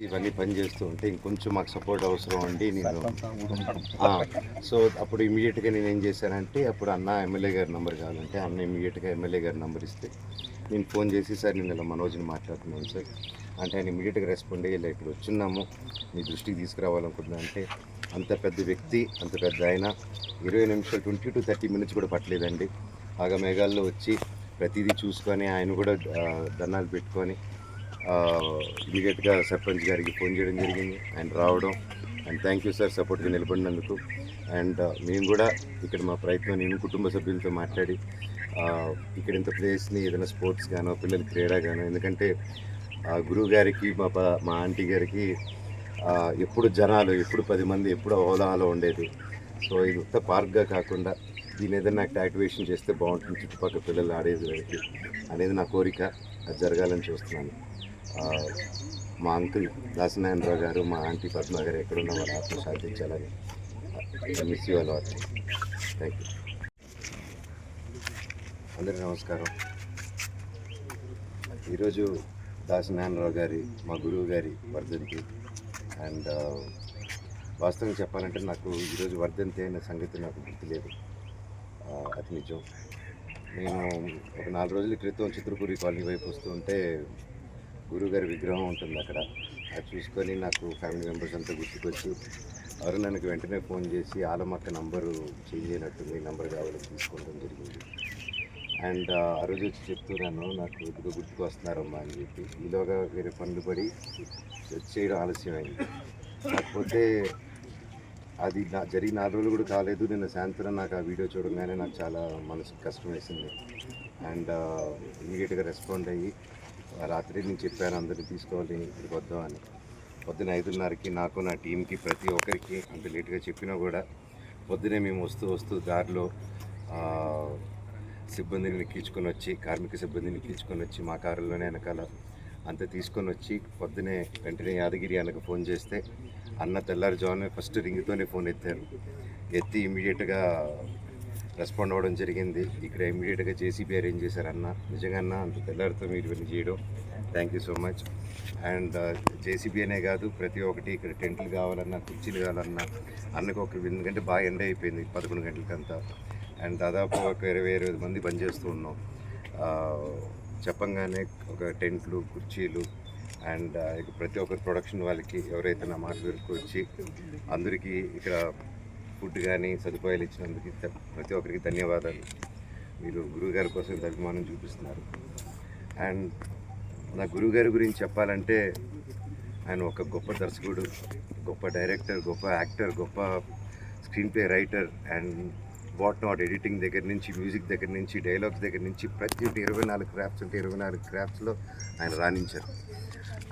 ఇవన్నీ పని చేస్తూ ఉంటే ఇంకొంచెం మాకు సపోర్ట్ అవసరం అండి. సో అప్పుడు ఇమీడియట్గా నేను ఏం చేశానంటే, అప్పుడు అన్న ఎమ్మెల్యే గారి నెంబర్ కావాలంటే అన్న ఇమీడియట్గా ఎమ్మెల్యే గారి నెంబర్ ఇస్తే నేను ఫోన్ చేసి, సార్ నేను ఇలా మనోజ్ని మాట్లాడుతున్నాను సార్ అంటే, ఆయన ఇమీడియట్గా రెస్పాండ్ అయ్యి ఇలా ఇక్కడ వచ్చున్నాము మీ దృష్టికి తీసుకురావాలనుకుంటున్నా అంటే, అంత పెద్ద వ్యక్తి, అంత పెద్ద ఆయన 20 నిమిషాలు 20 to 30 minutes కూడా పట్టలేదండి. ఆగ మేఘాల్లో వచ్చి ప్రతిదీ చూసుకొని ఆయన కూడా దండాలు పెట్టుకొని ఇమీడియట్గా సర్పంచ్ గారికి ఫోన్ చేయడం జరిగింది. ఆయన రావడం అండ్ థ్యాంక్ యూ సార్ సపోర్ట్గా నిలబడినందుకు. అండ్ మేము కూడా ఇక్కడ మా ప్రయత్నం నేను కుటుంబ సభ్యులతో మాట్లాడి ఇక్కడ ఇంత ప్లేస్ని ఏదైనా స్పోర్ట్స్ గానో పిల్లల క్రీడా గానో, ఎందుకంటే గురువు గారికి మా ఆంటీ గారికి ఎప్పుడు జనాలు, ఎప్పుడు 10 మంది, ఎప్పుడు హోలాలో ఉండేది. సో ఇది ఉత్త పార్క్గా కాకుండా దీని ఏదైనా యాక్టివేషన్ చేస్తే బాగుంటుంది చుట్టుపక్కల పిల్లలు ఆడేది అనేది నా కోరిక. అది జరగాలని చూస్తున్నాను. మా అంకుల్ దాసనారాయణరావు గారు, మా ఆంటీ పద్మ గారు ఎక్కడున్న వాళ్ళ ఆత్మ సాధించాలని మిస్ యూ అలా. Thank you. అందరికీ నమస్కారం. ఈరోజు దాసనారాయణరావు గారి, మా గురువు గారి వర్ధంతి. అండ్ వాస్తవంగా చెప్పాలంటే నాకు ఈరోజు వర్ధంతి అయిన సంగతి నాకు గుర్తులేదు. అది నిజం. నేను ఒక 4 రోజుల క్రితం చిత్రపూరి కాలనీ వైపు వస్తుంటే గురువుగారి విగ్రహం ఉంటుంది అక్కడ. అది చూసుకొని నాకు ఫ్యామిలీ మెంబర్స్ అంతా గుర్తుకొచ్చి ఎవరు నన్ను వెంటనే ఫోన్ చేసి ఆలమక్క నంబరు చేంజ్ అయినట్టుంది, నంబర్ కావాలని తీసుకోవడం జరిగింది. అండ్ ఆ రోజు వచ్చి చెప్తున్నాను నాకు గుర్తుకు వస్తున్నారమ్మా అని చెప్పి. ఈలోగా వేరే పనులు పడి చేయడం ఆలస్యమైంది. కాకపోతే అది జరిగిన 4 రోజులు కూడా కాలేదు. నిన్న సాయంత్రం నాకు ఆ వీడియో చూడగానే నాకు చాలా మనసుకు కష్టం వేసింది. అండ్ ఇమీడియట్గా రెస్పాండ్ అయ్యి రాత్రి నేను చెప్పాను అందరినీ తీసుకోవాలి ఇక్కడికి వద్దాం అని. పొద్దున 5:30కి నాకు నా టీంకి ప్రతి ఒక్కరికి అంత లేట్గా చెప్పినా కూడా పొద్దునే మేము వస్తూ దారిలో సిబ్బందిని ఎక్కించుకొని వచ్చి, కార్మిక సిబ్బందిని ఎక్కించుకొని వచ్చి మా కారులోనే వెనకాల అంతా తీసుకొని వచ్చి పొద్దునే వెంటనే యాదగిరి అన్నకు ఫోన్ చేస్తే అన్న తెల్లారుజామునే ఫస్ట్ రింగ్తోనే ఫోన్ ఎత్తి ఇమీడియట్గా రెస్పాండ్ అవ్వడం జరిగింది. ఇక్కడ ఇమీడియట్గా జేసీబీ అరేంజ్ చేశారు అన్న. నిజంగా అన్న అంత తెల్లారితో మీరు ఇవన్నీ చేయడం thank you so much. And JCB అనే కాదు, ప్రతి ఒక్కటి ఇక్కడ టెంట్లు కావాలన్నా, కుర్చీలు కావాలన్నా అన్నకు ఒక, ఎందుకంటే బాగా ఎండ అయిపోయింది 11 గంటలకంతా. అండ్ దాదాపు ఒక 20 మంది పనిచేస్తూ ఉన్నాం. చెప్పంగానే ఒక టెంట్లు, కుర్చీలు అండ్ ప్రతి ఒక్కరి ప్రొడక్షన్ వాళ్ళకి ఎవరైతే నా మాట వరకు వచ్చి అందరికీ ఇక్కడ ఫుడ్ కానీ సదుపాయాలు ఇచ్చినందుకు ప్రతి ఒక్కరికి ధన్యవాదాలు. మీరు గురువుగారి కోసం ఇంత అభిమానం చూపిస్తున్నారు. అండ్ నా గురువుగారి గురించి చెప్పాలంటే ఆయన ఒక గొప్ప దర్శకుడు, గొప్ప డైరెక్టర్, గొప్ప యాక్టర్, గొప్ప screen play writer and what not, editing దగ్గర నుంచి, మ్యూజిక్ దగ్గర నుంచి, డైలాగ్స్ దగ్గర నుంచి ప్రతి 24 క్రాఫ్ట్స్ అంటే 24 క్రాఫ్ట్స్లో ఆయన రాణించారు.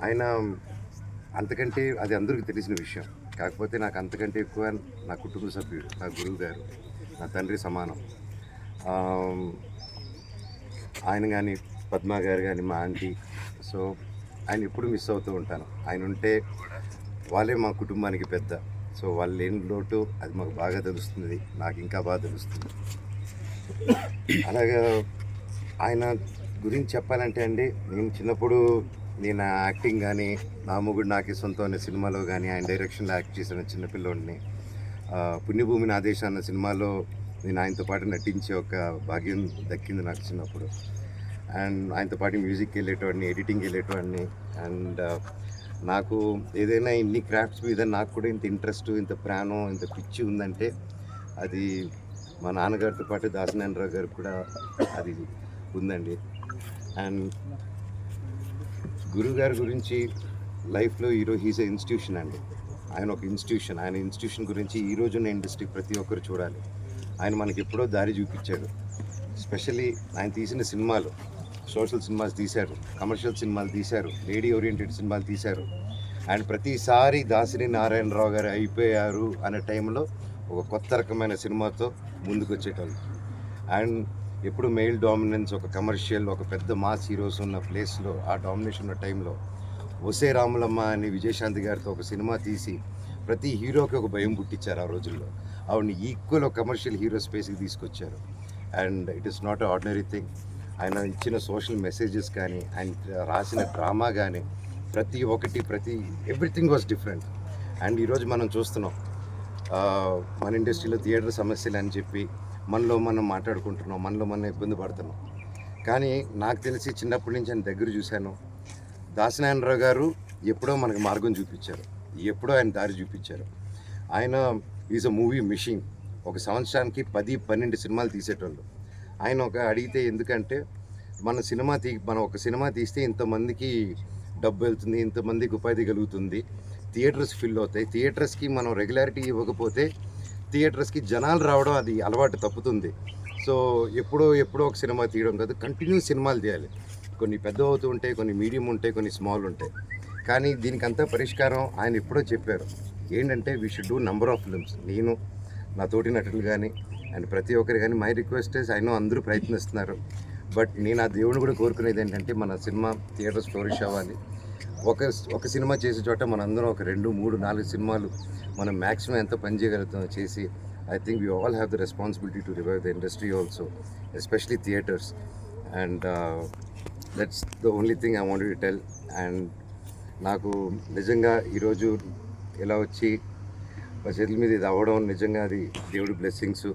ఆయన అంతకంటే అది అందరికీ తెలిసిన విషయం. కాకపోతే నాకు అంతకంటే ఎక్కువ నా కుటుంబ సభ్యుడు, నా గురువు గారు, నా తండ్రి సమానం. ఆయన కానీ, పద్మ గారు కానీ, మా ఆంటీ. సో ఆయన ఎప్పుడు మిస్ అవుతూ ఉంటాను. ఆయన ఉంటే వాళ్ళే మా కుటుంబానికి పెద్ద. సో వాళ్ళు లేని లోటు అది మాకు బాగా తెలుస్తుంది, నాకు ఇంకా బాగా తెలుస్తుంది. అలాగా ఆయన గురించి చెప్పాలంటే అండి, నేను చిన్నప్పుడు నేను యాక్టింగ్ కానీ, నా మొగుడు నాకే సొంతం అనే సినిమాలో కానీ ఆయన డైరెక్షన్లో యాక్ట్ చేసిన చిన్నపిల్లోడిని. పుణ్యభూమిని ఆదేశం అన్న సినిమాలో నేను ఆయనతో పాటు నటించే ఒక భాగ్యం దక్కింది నాకు చిన్నప్పుడు. అండ్ ఆయనతో పాటు మ్యూజిక్కి వెళ్ళేటవాడిని, ఎడిటింగ్కి వెళ్ళేటవాడిని. అండ్ నాకు ఏదైనా ఇన్ని క్రాఫ్ట్స్ మీద నాకు కూడా ఇంత ఇంట్రెస్ట్, ఇంత ప్రాణం, ఇంత పిచ్చి ఉందంటే అది మా నాన్నగారితో పాటు దాసనారాయణరావు గారు కూడా అది ఉందండి. అండ్ గురువుగారి గురించి లైఫ్లో హీస్ ఏ ఇన్స్టిట్యూషన్ అండి. ఆయన ఒక ఇన్స్టిట్యూషన్. ఆయన ఇన్స్టిట్యూషన్ గురించి ఈరోజు ఉన్న ఇండస్ట్రీ ప్రతి ఒక్కరు చూడాలి. ఆయన మనకి ఎప్పుడో దారి చూపించాడు. స్పెషల్లీ ఆయన తీసిన సినిమాలు, సోషల్ సినిమాస్ తీశారు, కమర్షియల్ సినిమాలు తీశారు, లేడీ ఓరియంటెడ్ సినిమాలు తీశారు. అండ్ ప్రతిసారి దాసరి నారాయణరావు గారు అయిపోయారు అనే టైంలో ఒక కొత్త రకమైన సినిమాతో ముందుకు వచ్చేటోళ్ళు. అండ్ ఎప్పుడు మెయిల్ డామినెన్స్, ఒక కమర్షియల్, ఒక పెద్ద మాస్ హీరోస్ ఉన్న ప్లేస్లో, ఆ డామినేషన్ ఉన్న టైంలో ఒసే రాములమ్మ అని విజయశాంతి గారితో ఒక సినిమా తీసి ప్రతి హీరోకి ఒక భయం పుట్టించారు. ఆ రోజుల్లో ఆవిడని ఈక్వల్ ఒక కమర్షియల్ హీరో స్పేస్కి తీసుకొచ్చారు. And it is not ordinary thing. ఆయన ఇచ్చిన సోషల్ మెసేజెస్ కానీ, ఆయన రాసిన డ్రామా కానీ ప్రతి ఎవ్రీథింగ్ వాజ్ డిఫరెంట్. అండ్ ఈరోజు మనం చూస్తున్నాం మన ఇండస్ట్రీలో థియేటర్ సమస్యలు అని చెప్పి మనలో మనం మాట్లాడుకుంటున్నాం, మనలో మనం ఇబ్బంది పడుతున్నాం. కానీ నాకు తెలిసి చిన్నప్పటి నుంచి ఆయన దగ్గర చూశాను. దాసనారాయణరావు గారు ఎప్పుడో మనకు మార్గం చూపించారు, ఎప్పుడో ఆయన దారి చూపించారు. ఆయన ఈజ్ అ మూవీ మిషన్. ఒక సంవత్సరానికి 10-12 సినిమాలు తీసేటోళ్ళు. ఆయన ఒక అడిగితే ఎందుకంటే మనం ఒక సినిమా తీస్తే ఇంతమందికి డబ్బు వెళ్తుంది, ఇంతమందికి ఉపాధి కలుగుతుంది, థియేటర్స్ ఫిల్ అవుతాయి, థియేటర్స్కి మనం రెగ్యులారిటీ ఇవ్వకపోతే థియేటర్స్కి జనాలు రావడం అది అలవాటు తప్పుతుంది. సో ఎప్పుడో ఒక సినిమా తీయడం కాదు, కంటిన్యూస్ సినిమాలు తీయాలి. కొన్ని పెద్ద అవుతూ ఉంటాయి, కొన్ని మీడియం ఉంటాయి, కొన్ని స్మాల్ ఉంటాయి. కానీ దీనికంతా పరిష్కారం ఆయన ఎప్పుడో చెప్పారు. ఏంటంటే we should do number of films. నేను నా తోటి నటులు కానీ అండ్ ప్రతి ఒక్కరు కానీ మై రిక్వెస్ట్ ఆయన అందరూ ప్రయత్నిస్తున్నారు. బట్ నేను ఆ దేవుని కూడా కోరుకునేది ఏంటంటే మన సినిమా థియేటర్స్ ఫ్లోరిష్ అవ్వాలి. ఒక సినిమా చేసే చోట మనందరం ఒక 2, 3, 4 సినిమాలు మనం మ్యాక్సిమం ఎంత పని చేయగలుగుతామో చేసి I think we all have the responsibility to revive the industry also, especially theatres. And that's the only thing I want to tell. And నాకు నిజంగా ఈరోజు ఇలా వచ్చి మా చేతుల మీద ఇది అవ్వడం నిజంగా అది దేవుడి బ్లెస్సింగ్స్.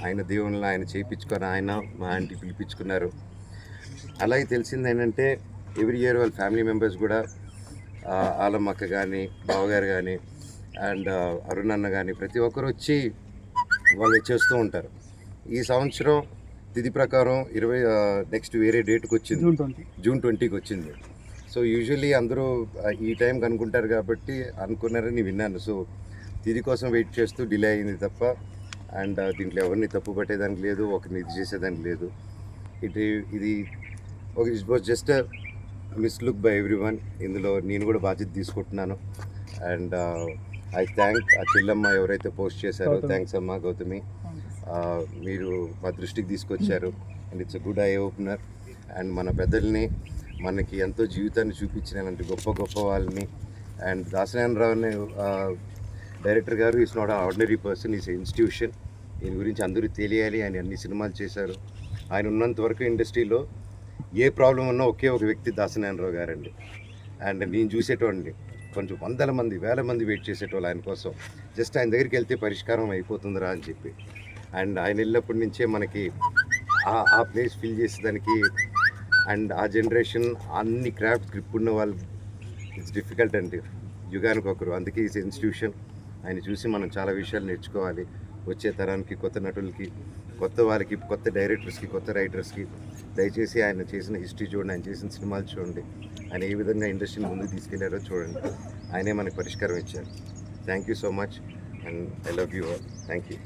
ఆయన దేవుళ్ళని ఆయన చేయించుకొని ఆయన మా ఆంటీ పిలిపించుకున్నారు. అలాగే తెలిసింది ఏంటంటే ఎవ్రీ ఇయర్ వాళ్ళ ఫ్యామిలీ మెంబర్స్ కూడా ఆలమ్మక్క కానీ బావగారు కానీ అండ్ అరుణ్ అన్న కానీ ప్రతి ఒక్కరు వచ్చి వాళ్ళు చేస్తూ ఉంటారు. ఈ సంవత్సరం తిథి ప్రకారం నెక్స్ట్ వేరే డేట్కి వచ్చింది, జూన్ 20కి వచ్చింది. సో యూజువల్లీ అందరూ ఈ టైంకి అనుకుంటారు కాబట్టి అనుకున్నారని విన్నాను. సో తిథి కోసం వెయిట్ చేస్తూ డిలే అయింది తప్ప అండ్ దీంట్లో ఎవరిని తప్పు పట్టేదానికి లేదు, ఒకరిని ఇది చేసేదానికి లేదు. ఇది it was just mislook by everyone. ఇందులో నేను కూడా బాధ్యత తీసుకుంటున్నాను. అండ్ ఐ థ్యాంక్ ఆ చెల్లమ్మ ఎవరైతే పోస్ట్ చేశారో, థ్యాంక్స్ అమ్మ గౌతమి, మీరు మా దృష్టికి తీసుకొచ్చారు. And it's a good eye opener. And మన పెద్దల్ని మనకి ఎంతో జీవితాన్ని చూపించినటువంటి గొప్ప వాళ్ళని అండ్ దాసనారాయణరావుని డైరెక్టర్ గారు is not ordinary person, is institution. దీని గురించి అందరూ తెలియాలి. ఆయన అన్ని సినిమాలు చేశారు. ఆయన ఉన్నంత వరకు ఇండస్ట్రీలో ఏ ప్రాబ్లం ఉన్నా ఒకే ఒక వ్యక్తి దాసనారాయణరావు గారండి. అండ్ నేను చూసేటోండి కొంచెం వేల మంది వెయిట్ చేసేటోళ్ళు ఆయన కోసం. జస్ట్ ఆయన దగ్గరికి వెళ్తే పరిష్కారం అయిపోతుందిరా అని చెప్పి. అండ్ ఆయన వెళ్ళినప్పటి నుంచే మనకి ఆ ప్లేస్ ఫిల్ చేసేదానికి అండ్ ఆ జనరేషన్ అన్ని క్రాఫ్ట్ గ్రిప్ ఉన్న వాళ్ళు ఇట్స్ డిఫికల్ట్ అండి, యుగానికి ఒకరు. అందుకే ఈజ్ ఇన్స్టిట్యూషన్. ఆయన చూసి మనం చాలా విషయాలు నేర్చుకోవాలి. వచ్చే తరానికి, కొత్త నటులకి, కొత్త వారికి, కొత్త డైరెక్టర్స్కి, కొత్త రైటర్స్కి దయచేసి ఆయన చేసిన హిస్టరీ చూడండి, ఆయన చేసిన సినిమాలు చూడండి, ఆయన ఏ విధంగా ఇండస్ట్రీని ముందుకు తీసుకెళ్లారో చూడండి. ఆయనే మనకు పరిష్కారం ఇచ్చారు. Thank you so much and I love you all. Thank you.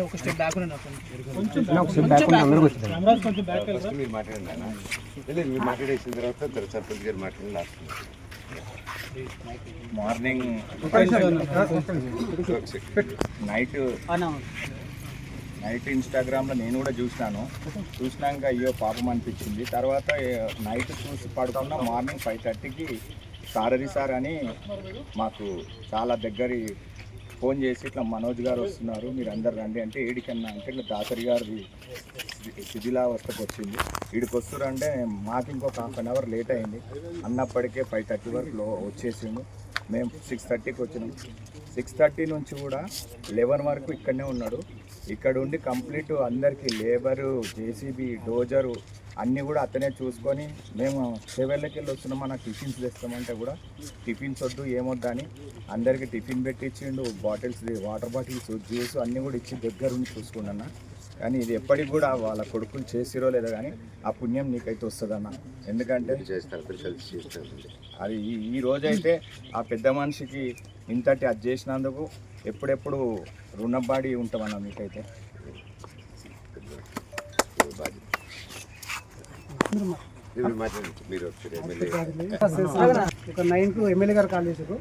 ఒక స్టెప్ బ్యాక్ మీరు మాట్లాడేసిన తర్వాత సర్పంచ్ గారు మాట్లాడి లాస్ట్ మార్నింగ్ నైట్ ఇన్స్టాగ్రామ్లో నేను కూడా చూసినాక అయ్యో పాపం అనిపించింది. తర్వాత నైట్ చూసి పడుకున్న మార్నింగ్ 5:30కి సారథి సార్ అని మాకు చాలా దగ్గరి ఫోన్ చేసి ఇట్లా మనోజ్ గారు వస్తున్నారు, మీరు అందరు రండి అంటే ఏడికన్నా అంటే ఇట్లా దాసరి గారి శిథిలావస్థకు వచ్చింది, వీడికి వస్తురంటే మాకు ఇంకొక 1/2 అవర్ లేట్ అయింది. అన్నప్పటికే 5:30 వరకు వచ్చేసిండు. మేము 6:30కి వచ్చినాం. 6:30 నుంచి కూడా 11 వరకు ఇక్కడనే ఉన్నాడు. ఇక్కడ ఉండి కంప్లీట్ అందరికీ లేబరు, జేసీబీ, డోజరు అన్నీ కూడా అతనే చూసుకొని మేము 7కి వెళ్ళి వస్తున్నాం, మనకు టిఫిన్స్ తెస్తామంటే కూడా టిఫిన్స్ వద్దు ఏమొద్దు అని అందరికీ టిఫిన్ పెట్టించిండు. బాటిల్స్, వాటర్ బాటిల్స్, జ్యూస్ అన్నీ కూడా ఇచ్చి దగ్గరుండి చూసుకున్నా. కానీ ఇది ఎప్పటికి కూడా వాళ్ళ కొడుకులు చేసిరో లేదో కానీ ఆ పుణ్యం నీకైతే వస్తుందన్న. ఎందుకంటే అది ఈ రోజైతే ఆ పెద్ద మనిషికి ఇంతటి అది చేసినందుకు ఎప్పుడెప్పుడు రుణపడి ఉంటామన్న మీకైతే. ఒక 9కు ఎమ్మెల్యే గారు కాల్ చేశారు.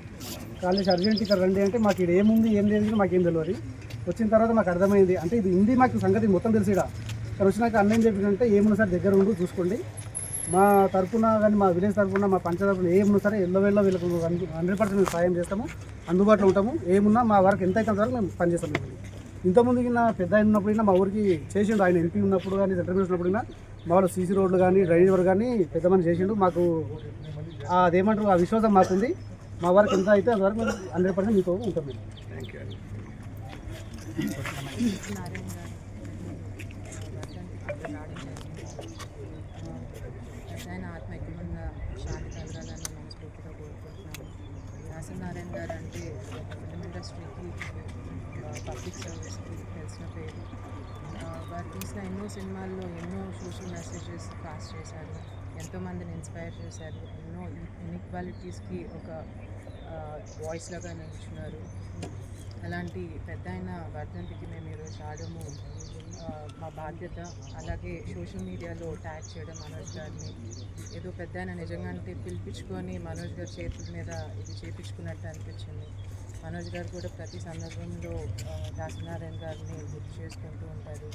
కాల్ చేసి అర్జెంట్ ఇక్కడ రండి అంటే మాకు ఇక్కడ ఏముంది ఏం లేదు మాకేం తెలియదు. వచ్చిన తర్వాత మాకు అర్థమైంది అంటే ఇది ఉంది మాకు సంగతి మొత్తం తెలిసి ఇక్కడ వచ్చినాక అన్నేం చెప్పిందంటే ఏమున్నా సార్ దగ్గర ఉండు చూసుకోండి, మా తరఫున కానీ మా విలేజ్ తరఫున మా పంచాయతీ తరఫున ఏమున్నా సరే ఎల్లవేళ్ళ వీళ్ళకు 100% మేము సాయం చేస్తాము, అందుబాటులో ఉంటాము, ఏమున్నా మా వరకు ఎంత అయితే వరకు మేము పనిచేస్తాము. ఇంతకుముందుకి నా పెద్ద ఆయన ఉన్నప్పుడైనా మా ఊరికి చేసిండు, ఆయన ఎంపీ ఉన్నప్పుడు కానీ సెంట్రల్ మినిస్టర్ ఉన్నప్పుడైనా మా వాళ్ళు సీసీ రోడ్లు కానీ డ్రైనేజ్ వర్క్ కానీ పెద్ద మంది చేసిండు. మాకు అదేమంటారు ఆ విశ్వాసం మాకుంది, మా వరకు ఎంత అయితే అంతవరకు మేము 100% మీతో ఉంటాం మేము. ఆయన ఆత్మీయంగా శాంతి కలగాలని మనస్ఫూర్తిగా కోరుకుంటున్నాను. దాసనారాయణ గారు అంటే ఫిల్మ్ ఇండస్ట్రీకి పబ్లిక్ సర్వీస్కి తెలిసిన పేరు. వారు తీసిన ఎన్నో సినిమాల్లో ఎన్నో సోషల్ మెసేజెస్ పాస్ చేశారు, ఎంతోమందిని ఇన్స్పైర్ చేశారు, ఎన్నో ఇన్ఈక్వాలిటీస్కి ఒక వాయిస్ లాగా నిల్చున్నారు. అలాంటి పెద్ద ఆయన వర్ధంతికి మేము ఈరోజు రావడము మా బాధ్యత. అలాగే సోషల్ మీడియాలో ట్యాగ్ చేయడం మనోజ్ గారిని ఏదో పెద్ద ఆయన నిజంగా అంటే పిలిపించుకొని మనోజ్ గారి చేతుల మీద ఇది చేయించుకున్నట్టు అనిపించింది. మనోజ్ గారు కూడా ప్రతి సందర్భంలో దాసనారాయణ గారిని గుర్తు చేసుకుంటూ ఉంటారు.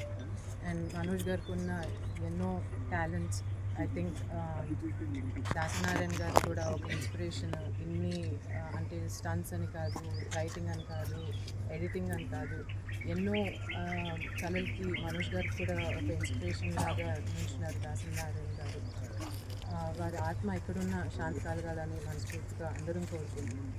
అండ్ మనోజ్ గారికి ఉన్న ఎన్నో టాలెంట్స్ ఐ థింక్ దాసనారాయణ గారు కూడా ఒక ఇన్స్పిరేషన్. ఇన్ని అంటే స్టంట్స్ అని కాదు, రైటింగ్ అని కాదు, ఎడిటింగ్ అని కాదు, ఎన్నో కళలకి మనోజ్ గారు కూడా ఒక ఇన్స్పిరేషన్ లాగా నిలిచినారు దాసనారాయణ గారు. వారి ఆత్మ ఎక్కడున్నా శాంతి కలగాలని మనస్ఫూర్తిగా అందరం కోరుకుంటున్నాం.